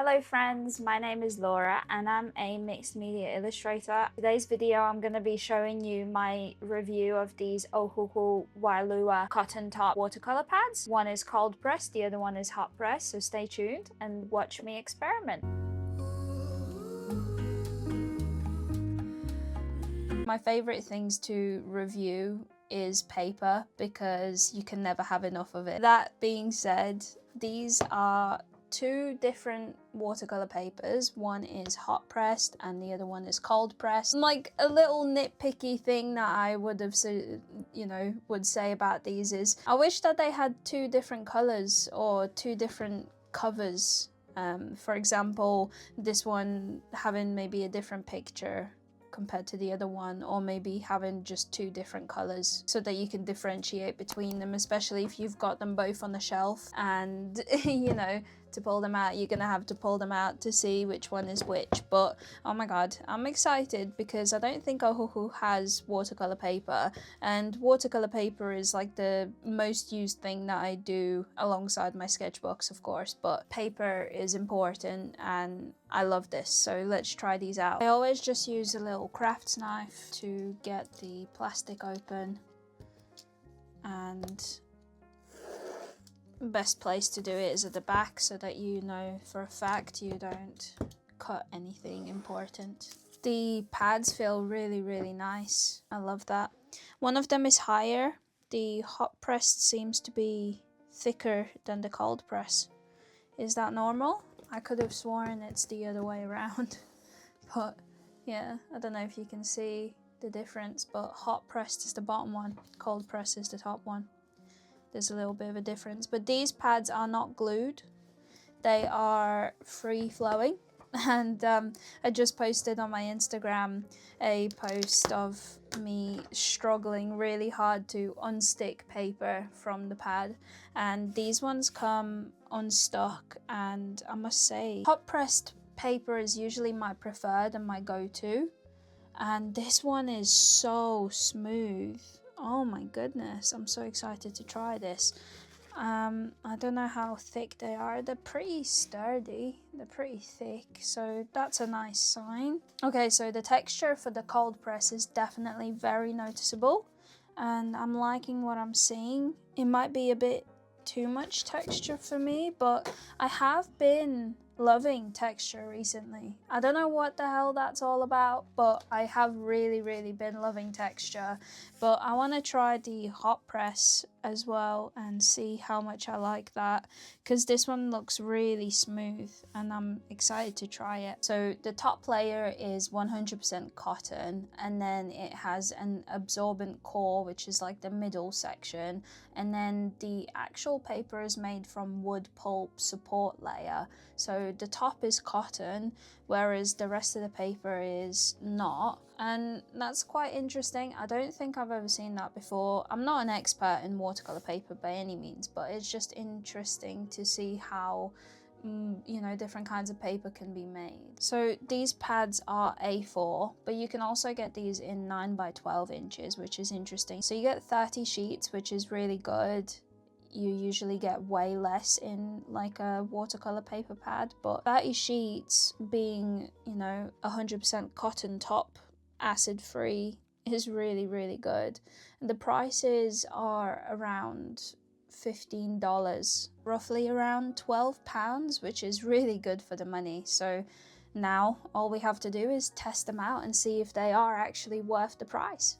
Hello friends, my name is Laura and I'm a mixed media illustrator. Today's video I'm going to be showing you my review of these Ohuhu Wailua cotton top watercolor pads. One is cold press, the other one is hot press, so stay tuned and watch me experiment. My favorite things to review is paper because you can never have enough of it. That being said, these are two different watercolor papers. One is hot pressed and the other one is cold pressed. Like a little nitpicky thing that I would have would say about these is I wish that they had two different colors or two different covers. For example, this one having maybe a different picture compared to the other one, or maybe having just two different colors so that you can differentiate between them, especially if you've got them both on the shelf and to pull them out you're gonna have to pull them out to see which one is which. But oh my god, I'm excited because I don't think Ohuhu has watercolor paper, and watercolor paper is like the most used thing that I do alongside my sketchbooks, of course, but paper is important and I love this, so let's try these out. I always just use a little crafts knife to get the plastic open, and best place to do it is at the back so that you know for a fact you don't cut anything important. The pads feel really nice. I love that. One of them is higher. The hot pressed seems to be thicker than the cold press. Is that normal? I could have sworn it's the other way around. But yeah, I don't know if you can see the difference, but hot pressed is the bottom one, cold press is the top one. There's a little bit of a difference, but these pads are not glued. They are free flowing. And I just posted on my Instagram a post of me struggling really hard to unstick paper from the pad, and these ones come unstuck, and I must say hot pressed paper is usually my preferred and my go-to, and this one is so smooth. Oh my goodness, I'm so excited to try this. I don't know how thick they are. They're pretty sturdy. They're pretty thick, so that's a nice sign. Okay, so the texture for the cold press is definitely very noticeable, and I'm liking what I'm seeing. It might be a bit too much texture for me, but I have been loving texture recently. I don't know what the hell that's all about, but I have really been loving texture. But I want to try the hot press as well and see how much I like that, because this one looks really smooth and I'm excited to try it. So the top layer is 100% cotton, and then it has an absorbent core, which is like the middle section, and then the actual paper is made from wood pulp support layer. So the top is cotton, whereas the rest of the paper is not, and that's quite interesting. I don't think I've ever seen that before. I'm not an expert in watercolor paper by any means, but it's just interesting to see how different kinds of paper can be made. So these pads are A4, but you can also get these in 9 by 12 inches, which is interesting. So you get 30 sheets, which is really good. You usually get way less in like a watercolor paper pad, but 30 sheets being 100% cotton top, acid free, is really good. And the prices are around $15, roughly around £12, which is really good for the money. So now all we have to do is test them out and see if they are actually worth the price.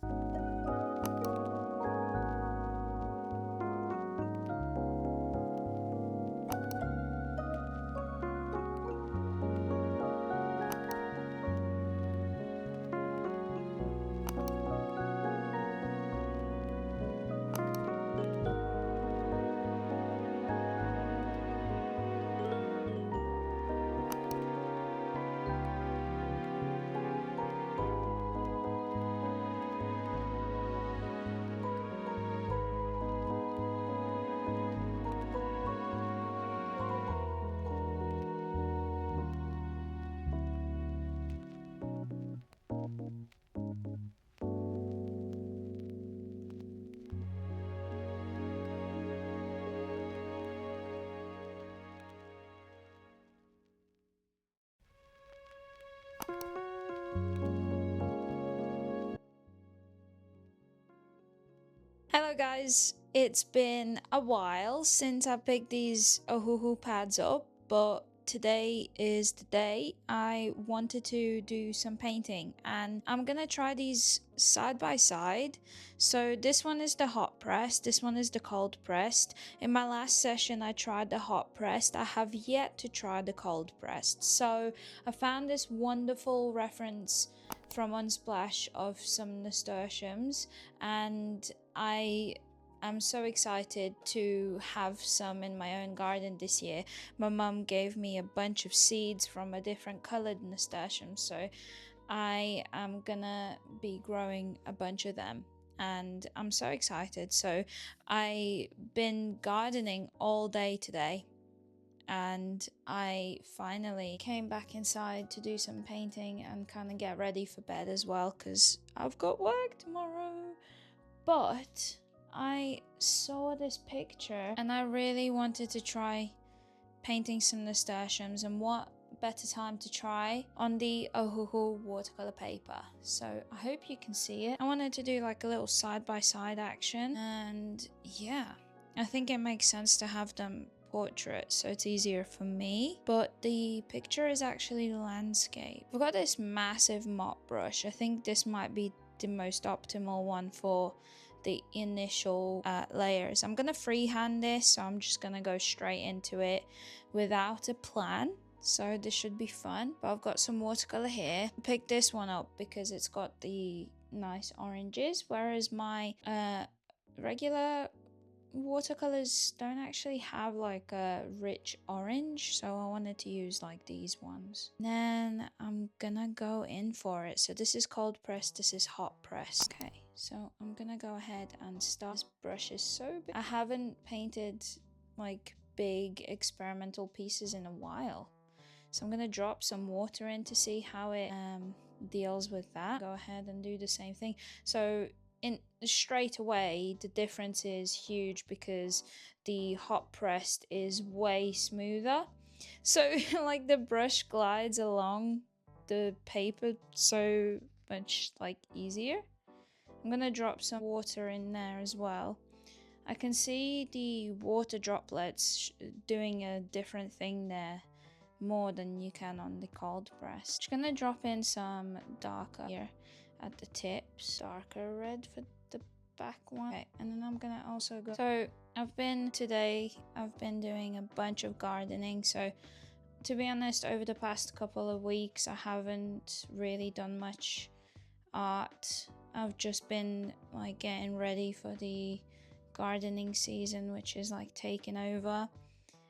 Hello guys, it's been a while since I picked these Ohuhu pads up, but today is the day. I wanted to do some painting and I'm gonna try these side by side. So this one is the hot pressed, this one is the cold pressed. In my last session I tried the hot pressed. I have yet to try the cold pressed. So I found this wonderful reference from Unsplash of some nasturtiums, and I am so excited to have some in my own garden this year. My mum gave me a bunch of seeds from a different colored nasturtium, so I am gonna be growing a bunch of them and I'm so excited. So I've been gardening all day today and I finally came back inside to do some painting and kind of get ready for bed as well because I've got work tomorrow. But I saw this picture and I really wanted to try painting some nasturtiums, and what better time to try on the Ohuhu watercolor paper. So I hope you can see it. I wanted to do like a little side-by-side action, and yeah, I think it makes sense to have them portrait so it's easier for me, but the picture is actually landscape. I've got this massive mop brush. I think this might be the most optimal one for the initial layers. I'm gonna freehand this, so I'm just gonna go straight into it without a plan, so this should be fun. But I've got some watercolor here. I picked this one up because it's got the nice oranges, whereas my regular watercolors don't actually have like a rich orange, so I wanted to use like these ones. Then I'm gonna go in for it. So this is cold pressed, this is hot pressed. Okay, so I'm gonna go ahead and start. This brush is so big. I haven't painted like big experimental pieces in a while, so I'm gonna drop some water in to see how it deals with that. Go ahead and do the same thing. So in straight away the difference is huge because the hot pressed is way smoother, so like the brush glides along the paper so much like easier. I'm gonna drop some water in there as well. I can see the water droplets doing a different thing there more than you can on the cold press. Just gonna drop in some darker here at the tips, darker red for the back one. Okay, and then I'm gonna also go. So I've been doing a bunch of gardening. So to be honest, over the past couple of weeks, I haven't really done much art. I've just been like getting ready for the gardening season, which is like taking over.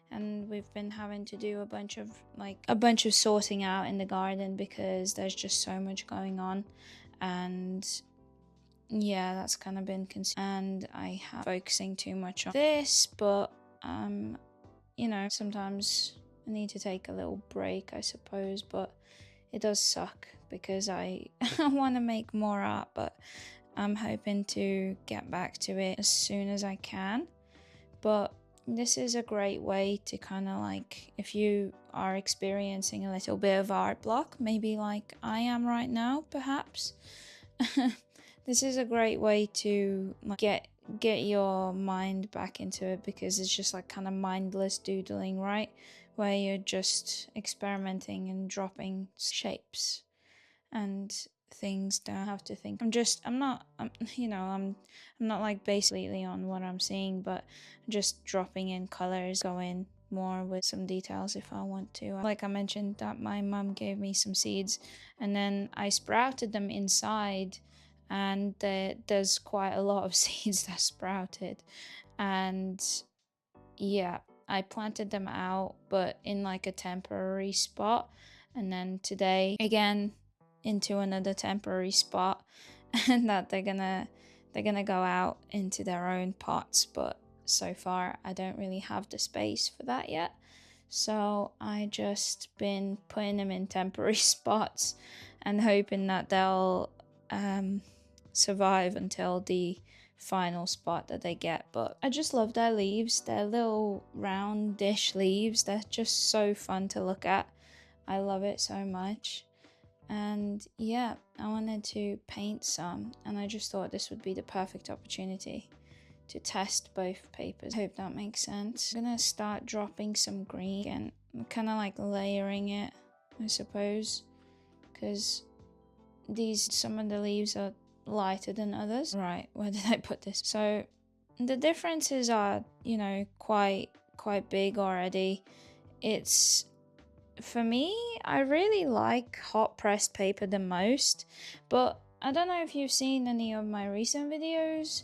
And we've been having to do a bunch of sorting out in the garden because there's just so much going on, and yeah, that's kind of been and I have focusing too much on this, but you know, sometimes I need to take a little break, I suppose, but it does suck because I want to make more art, but I'm hoping to get back to it as soon as I can. But this is a great way to kind of like, if you are experiencing a little bit of art block, maybe like I am right now, perhaps, this is a great way to like, get your mind back into it, because it's just like kind of mindless doodling, right? Where you're just experimenting and dropping shapes and things down. I have to think. I'm not like basically on what I'm seeing, but just dropping in colors, go in more with some details if I want to. Like I mentioned that my mum gave me some seeds and then I sprouted them inside, and there's quite a lot of seeds that sprouted, and yeah, I planted them out but in like a temporary spot, and then today again into another temporary spot, and that they're gonna go out into their own pots, but so far I don't really have the space for that yet, so I just been putting them in temporary spots and hoping that they'll survive until the final spot that they get. But I just love their leaves. They're little roundish leaves. They're just so fun to look at. I love it so much. And yeah, I wanted to paint some, and I just thought this would be the perfect opportunity to test both papers. I hope that makes sense. I'm gonna start dropping some green and I'm kind of like layering it, I suppose, because some of the leaves are lighter than others. Right, where did I put this? So the differences are, you know, quite big already. It's, for me, I really like hot pressed paper the most, but I don't know if you've seen any of my recent videos.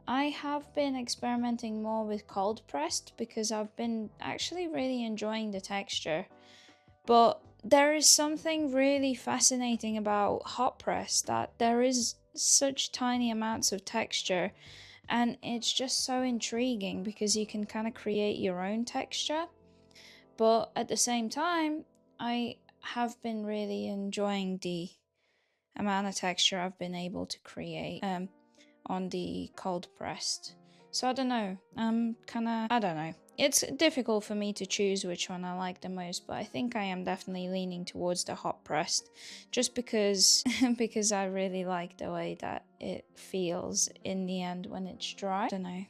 I have been experimenting more with cold pressed because I've been actually really enjoying the texture. But there is something really fascinating about hot press, that there is such tiny amounts of texture, and it's just so intriguing because you can kind of create your own texture. But at the same time, I have been really enjoying the amount of texture I've been able to create on the cold pressed. So I don't know, I don't know. It's difficult for me to choose which one I like the most, but I think I am definitely leaning towards the hot pressed, just because because I really like the way that it feels in the end when it's dry. I don't know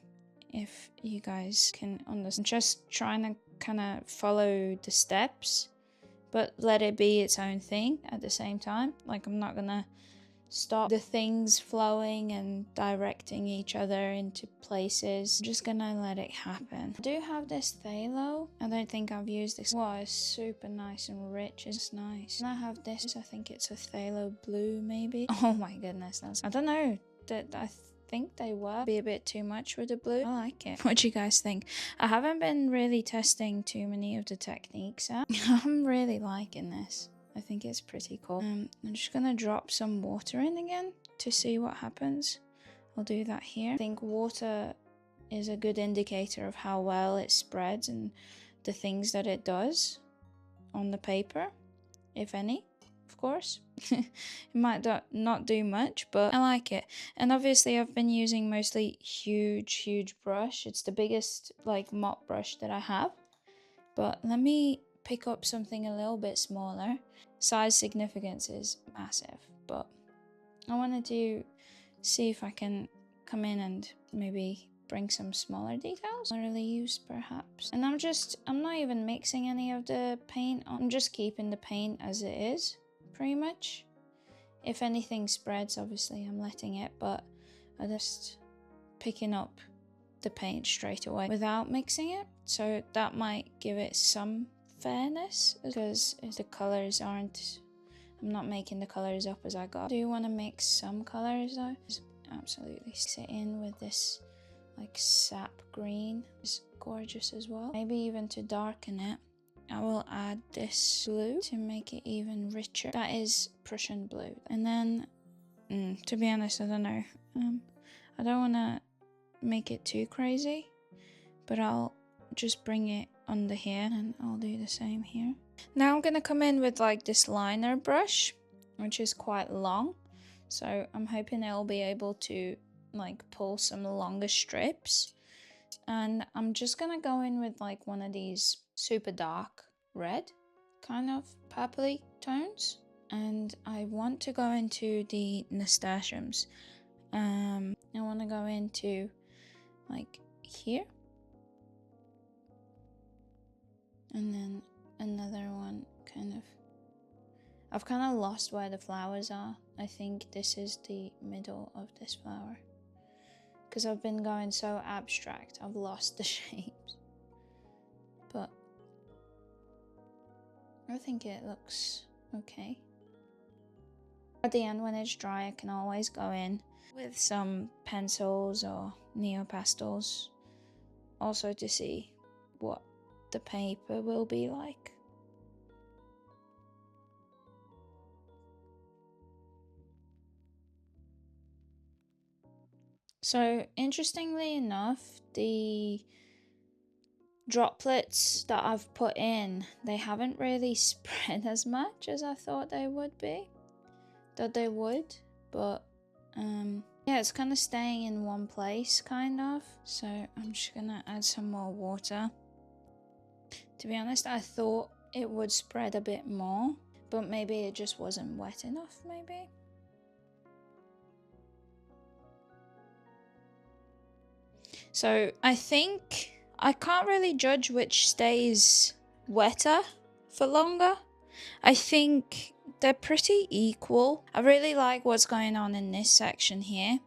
if you guys can understand. Just trying to kind of follow the steps, but let it be its own thing at the same time. Like, I'm not gonna stop the things flowing and directing each other into places. I'm just gonna let it happen. I do have this phthalo. I don't think I've used this. Wow, it's super nice and rich. It's nice. And I have this. I think it's a phthalo blue, maybe. Oh my goodness, I don't know. I think they were be a bit too much with the blue. I like it. What do you guys think? I haven't been really testing too many of the techniques out. I'm really liking this. I think it's pretty cool. I'm just gonna drop some water in again to see what happens. I'll do that here. I think water is a good indicator of how well it spreads and the things that it does on the paper, if any, of course. It might not do much, but I like it. And obviously I've been using mostly huge brush. It's the biggest like mop brush that I have. But let me pick up something a little bit smaller. Size significance is massive, but I wanted to see if I can come in and maybe bring some smaller details, smaller leaves perhaps. And I'm not even mixing any of the paint. I'm just keeping the paint as it is, pretty much. If anything spreads, obviously I'm letting it, but I'm just picking up the paint straight away without mixing it. So that might give it some fairness, because if the colors aren't, I'm not making the colors up as I go. I do want to mix some colors though. Just absolutely sit in with this like sap green. It's gorgeous as well. Maybe even to darken it, I will add this blue to make it even richer. That is Prussian blue. And then, to be honest, I don't know. I don't want to make it too crazy, but I'll just bring it under here and I'll do the same here. Now I'm gonna come in with like this liner brush, which is quite long, so I'm hoping it'll be able to like pull some longer strips. And I'm just gonna go in with like one of these super dark red kind of purpley tones, and I want to go into the nasturtiums. I want to go into like here, and then another one kind of, I've kind of lost where the flowers are. I think this is the middle of this flower, because I've been going so abstract, I've lost the shapes. But I think it looks okay. At the end, when it's dry, I can always go in with some pencils or neopastels, also to see what the paper will be like. So interestingly enough, the droplets that I've put in, they haven't really spread as much as I thought they would be. But yeah, it's kind of staying in one place kind of. So I'm just gonna add some more water. To be honest, I thought it would spread a bit more, But maybe it just wasn't wet enough, maybe? So I think I can't really judge which stays wetter for longer. I think they're pretty equal. I really like what's going on in this section here.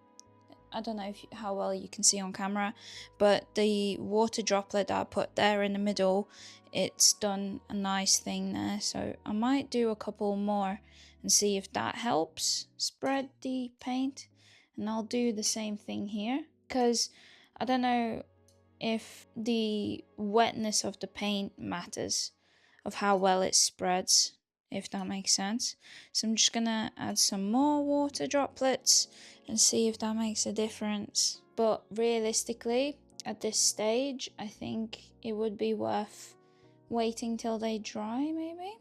I don't know how well you can see on camera, but the water droplet that I put there in the middle, it's done a nice thing there. So I might do a couple more and see if that helps spread the paint. And I'll do the same thing here, because I don't know if the wetness of the paint matters of how well it spreads, if that makes sense. So I'm just gonna add some more water droplets and see if that makes a difference. But realistically, at this stage, I think it would be worth waiting till they dry, maybe,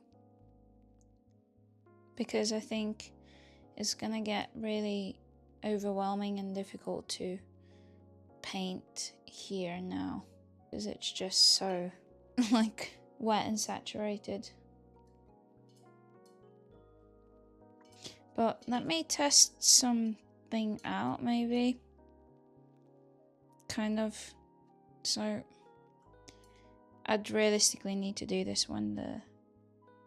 because I think it's gonna get really overwhelming and difficult to paint here now, because it's just so like wet and saturated. But let me test something out, maybe. Kind of. So I'd realistically need to do this when the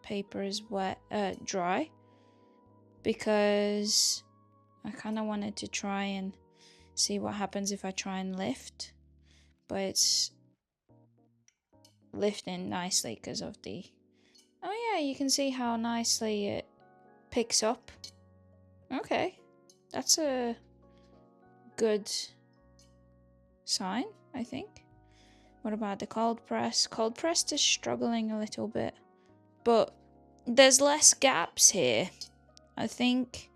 paper is dry, because I kind of wanted to try and see what happens if I try and lift, but it's lifting nicely because of the... Oh yeah, you can see how nicely it picks up. Okay, that's a good sign, I think. What about the cold press? Cold press is struggling a little bit, but there's less gaps here. I think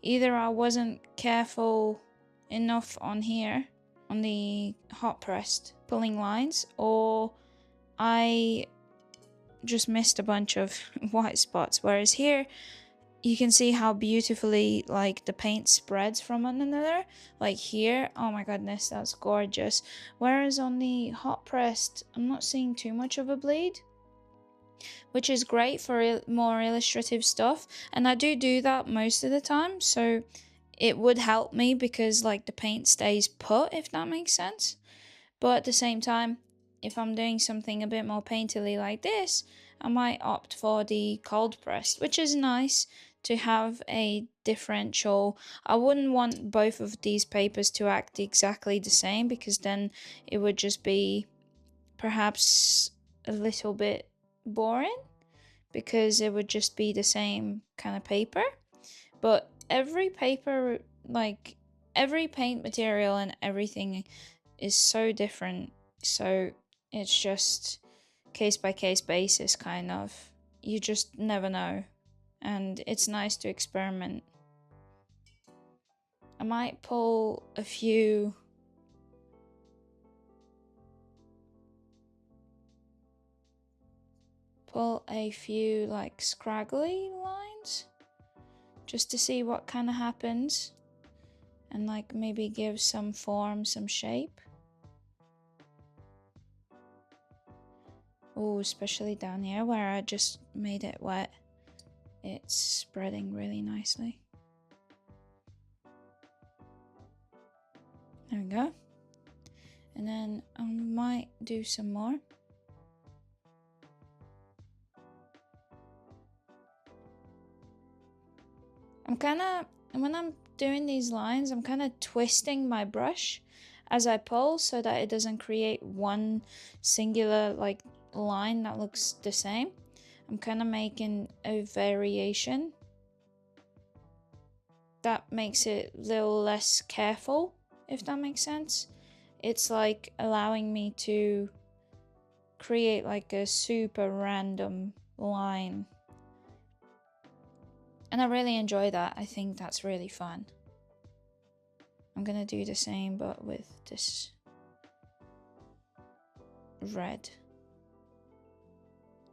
either I wasn't careful enough on here, on the hot pressed pulling lines, or I just missed a bunch of white spots. Whereas here, you can see how beautifully like the paint spreads from one another. Like here, oh my goodness, that's gorgeous. Whereas on the hot pressed, I'm not seeing too much of a bleed, which is great for more illustrative stuff. And I do that most of the time, so it would help me because like the paint stays put, if that makes sense. But at the same time, if I'm doing something a bit more painterly like this, I might opt for the cold pressed, which is nice to have a differential. I wouldn't want both of these papers to act exactly the same, because then it would just be perhaps a little bit boring, because it would just be the same kind of paper. But every paper, like every paint material and everything is so different, so it's just case by case basis, kind of. You just never know, and it's nice to experiment. I might pull a few like scraggly lines just to see what kind of happens, and like maybe give some form, some shape. Oh, especially down here where I just made it wet. It's spreading really nicely. There we go. And then I might do some more. When I'm doing these lines, I'm kind of twisting my brush as I pull so that it doesn't create one singular like line that looks the same. I'm kind of making a variation that makes it a little less careful, if that makes sense. It's like allowing me to create like a super random line. And I really enjoy that. I think that's really fun. I'm gonna do the same but with this red,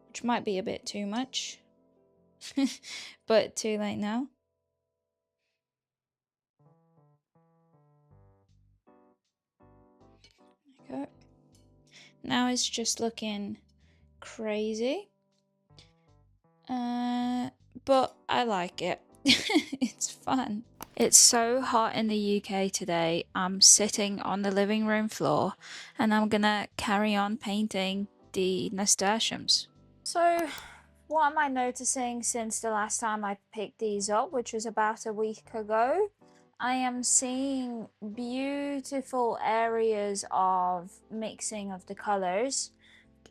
which might be a bit too much, but too late now. There we go. Now it's just looking crazy. but I like it. It's fun. It's so hot in the UK today. I'm sitting on the living room floor and I'm gonna carry on painting the nasturtiums. So what am I noticing since the last time I picked these up, which was about a week ago? I am seeing beautiful areas of mixing of the colors.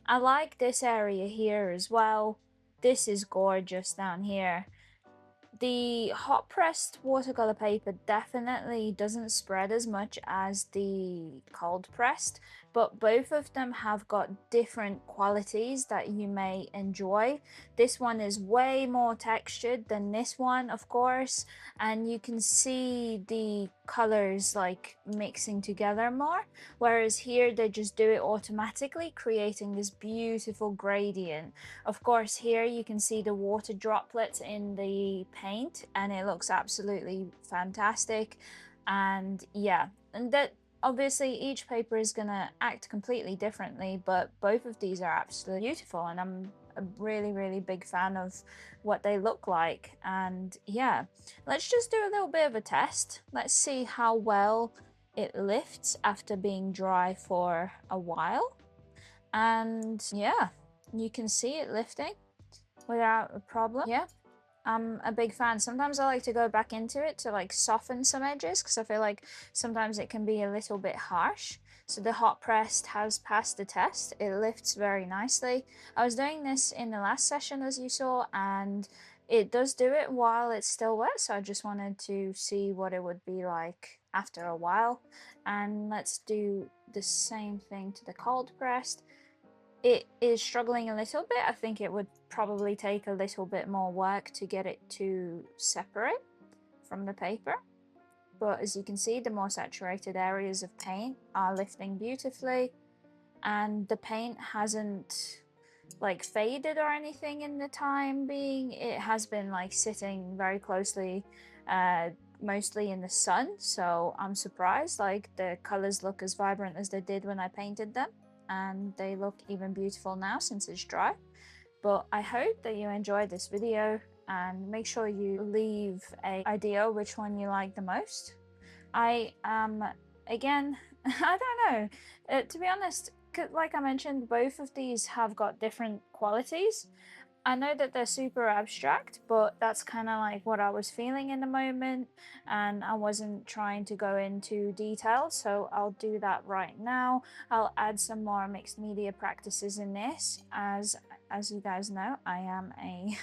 I like this area here as well. This is gorgeous down here. The hot pressed watercolor paper definitely doesn't spread as much as the cold pressed, but both of them have got different qualities that you may enjoy. This one is way more textured than this one, of course, and you can see the colors like mixing together more, whereas here they just do it automatically, creating this beautiful gradient. Of course, here you can see the water droplets in the paint and it looks absolutely fantastic. And yeah, and that obviously each paper is gonna act completely differently, but both of these are absolutely beautiful and I'm a really big fan of what they look like. And yeah, let's just do a little bit of a test. Let's see how well it lifts after being dry for a while. And yeah, you can see it lifting without a problem. Yeah, I'm a big fan. Sometimes I like to go back into it to like soften some edges because I feel like sometimes it can be a little bit harsh. So the hot pressed has passed the test. It lifts very nicely. I was doing this in the last session as you saw, and it does do it while it's still wet. So I just wanted to see what it would be like after a while. And let's do the same thing to the cold pressed. It is struggling a little bit. I think it would probably take a little bit more work to get it to separate from the paper. But as you can see, the more saturated areas of paint are lifting beautifully, and the paint hasn't like faded or anything in the time being. It has been like sitting very closely, mostly in the sun, so I'm surprised like the colors look as vibrant as they did when I painted them, and they look even beautiful now since it's dry. But I hope that you enjoyed this video, and make sure you leave an idea which one you like the most. I again, I don't know, to be honest, like I mentioned, both of these have got different qualities. I know that they're super abstract, but that's kind of like what I was feeling in the moment, and I wasn't trying to go into detail, so I'll do that right now. I'll add some more mixed media practices in this, as you guys know, I am a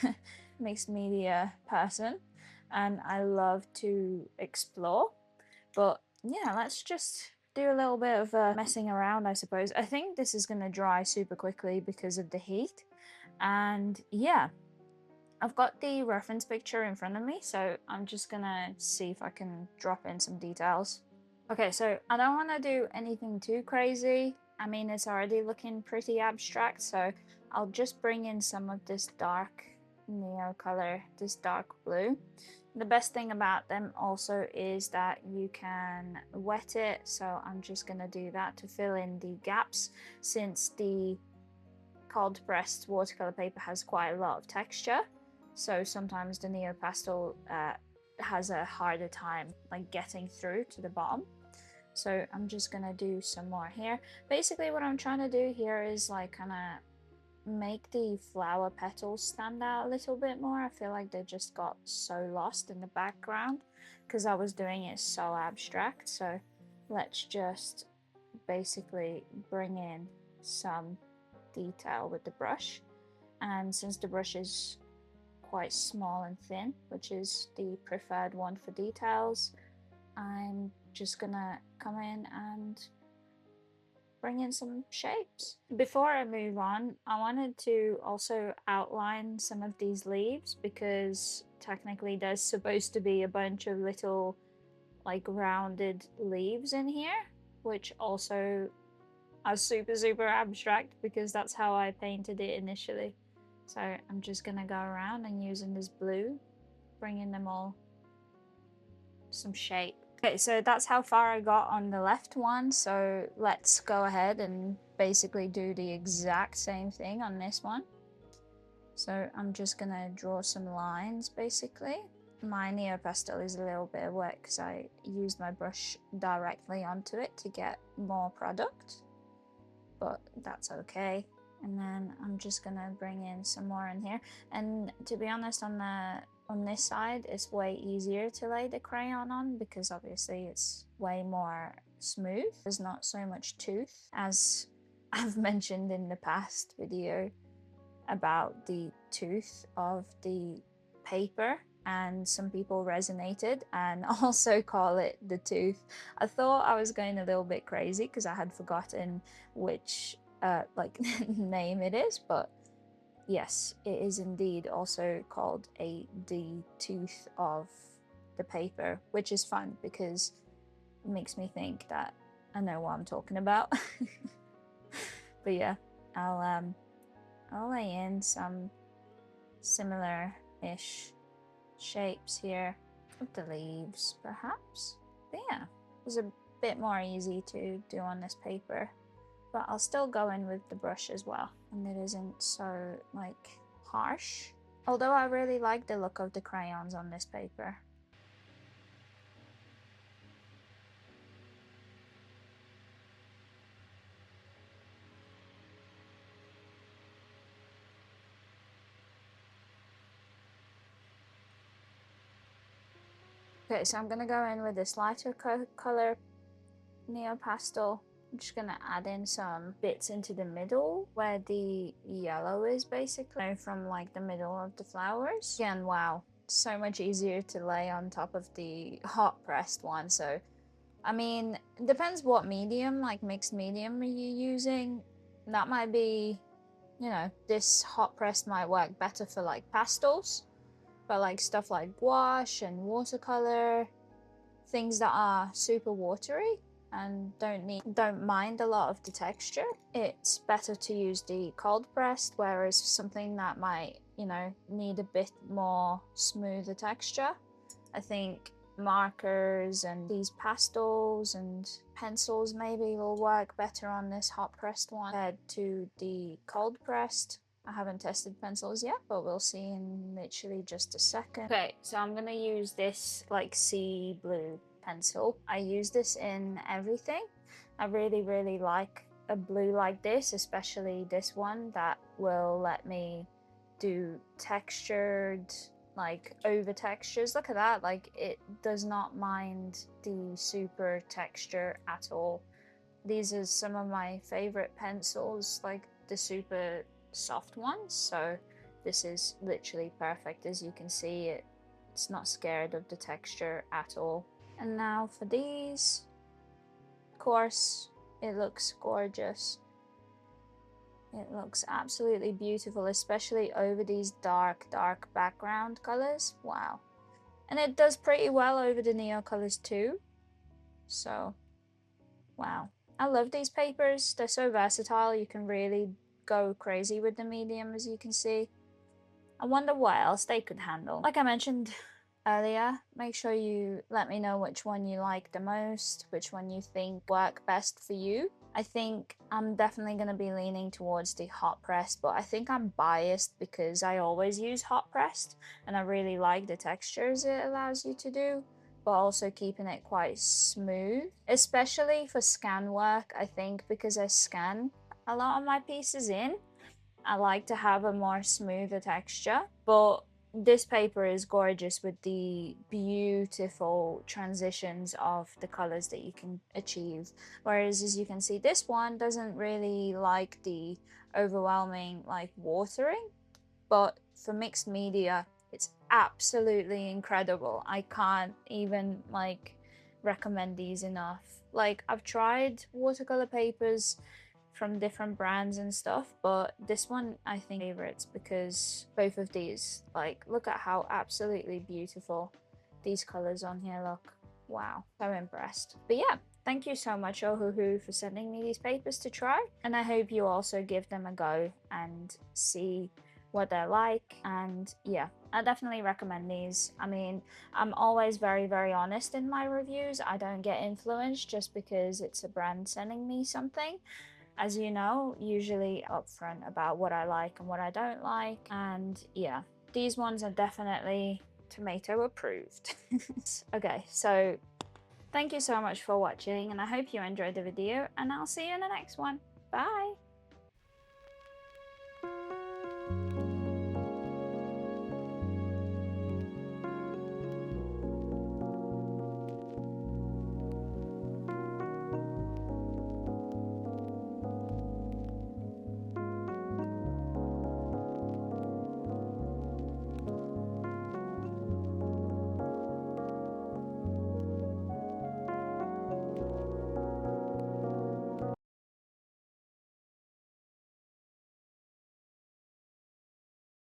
mixed media person, and I love to explore. But yeah, let's just do a little bit of messing around, I suppose. I think this is going to dry super quickly because of the heat. And yeah, I've got the reference picture in front of me, so I'm just gonna see if I can drop in some details. Okay, so I don't want to do anything too crazy. I mean, it's already looking pretty abstract, so I'll just bring in some of this dark neo color, this dark blue. The best thing about them also is that you can wet it, so I'm just gonna do that to fill in the gaps, since the cold pressed watercolor paper has quite a lot of texture, so sometimes the neopastel has a harder time like getting through to the bottom. So I'm just gonna do some more here. Basically what I'm trying to do here is like kind of make the flower petals stand out a little bit more. I feel like they just got so lost in the background because I was doing it so abstract. So let's just basically bring in some detail with the brush, and since the brush is quite small and thin, which is the preferred one for details, I'm just gonna come in and bring in some shapes. Before I move on, I wanted to also outline some of these leaves, because technically there's supposed to be a bunch of little like rounded leaves in here, which also are super abstract because that's how I painted it initially. So I'm just gonna go around and using this blue, bringing them all some shape. Okay, so that's how far I got on the left one, so let's go ahead and basically do the exact same thing on this one. So I'm just gonna draw some lines basically. My Neo Pastel is a little bit wet because I used my brush directly onto it to get more product, but that's okay. And then I'm just gonna bring in some more in here. And to be honest, on this side, it's way easier to lay the crayon on because obviously it's way more smooth. There's not so much tooth, as I've mentioned in the past video about the tooth of the paper, and some people resonated and also call it the tooth. I thought I was going a little bit crazy because I had forgotten which like name it is, but yes, it is indeed also called the tooth of the paper, which is fun because it makes me think that I know what I'm talking about. But yeah, I'll lay in some similar-ish shapes here with the leaves, perhaps. But yeah, it's a bit more easy to do on this paper, but I'll still go in with the brush as well, and it isn't so like harsh. Although I really like the look of the crayons on this paper. Okay, so I'm gonna go in with this lighter color Neo Pastel. I'm just gonna add in some bits into the middle where the yellow is basically from like the middle of the flowers. Again, wow, so much easier to lay on top of the hot pressed one. So, I mean, it depends what medium, like mixed medium, are you using. That might be, you know, this hot pressed might work better for like pastels, but like stuff like gouache and watercolor, things that are super watery and don't mind a lot of the texture, it's better to use the cold pressed, whereas something that might, you know, need a bit more smoother texture, I think markers and these pastels and pencils maybe will work better on this hot pressed one compared to the cold pressed. I haven't tested pencils yet, but we'll see in literally just a second. Okay, so I'm gonna use this like sea blue pencil. I use this in everything. I really like a blue like this, especially this one that will let me do textured, like over textures. Look at that, like it does not mind the super texture at all. These are some of my favorite pencils, like the super soft ones, so this is literally perfect. As you can see, it's not scared of the texture at all. And now for these, of course, it looks gorgeous. It looks absolutely beautiful, especially over these dark background colors. Wow. And it does pretty well over the Neo colors too. So, wow. I love these papers. They're so versatile. You can really go crazy with the medium, as you can see. I wonder what else they could handle. Like I mentioned earlier, make sure you let me know which one you like the most, which one you think work best for you. I think I'm definitely going to be leaning towards the hot pressed, but I think I'm biased because I always use hot pressed and I really like the textures it allows you to do, but also keeping it quite smooth, especially for scan work. I think because I scan a lot of my pieces in, I like to have a more smoother texture, but this paper is gorgeous with the beautiful transitions of the colors that you can achieve. Whereas as you can see, this one doesn't really like the overwhelming like watering, but for mixed media, it's absolutely incredible. I can't even like recommend these enough. Like I've tried watercolor papers from different brands and stuff, but this one I think favorites because both of these, like, look at how absolutely beautiful these colors on here look. Wow, so impressed. But yeah, thank you so much, Ohuhu, for sending me these papers to try, and I hope you also give them a go and see what they're like. And yeah, I definitely recommend these. I mean, I'm always very honest in my reviews. I don't get influenced just because it's a brand sending me something. As you know, usually upfront about what I like and what I don't like. And yeah, these ones are definitely tomato approved. Okay, so thank you so much for watching, and I hope you enjoyed the video, and I'll see you in the next one. Bye!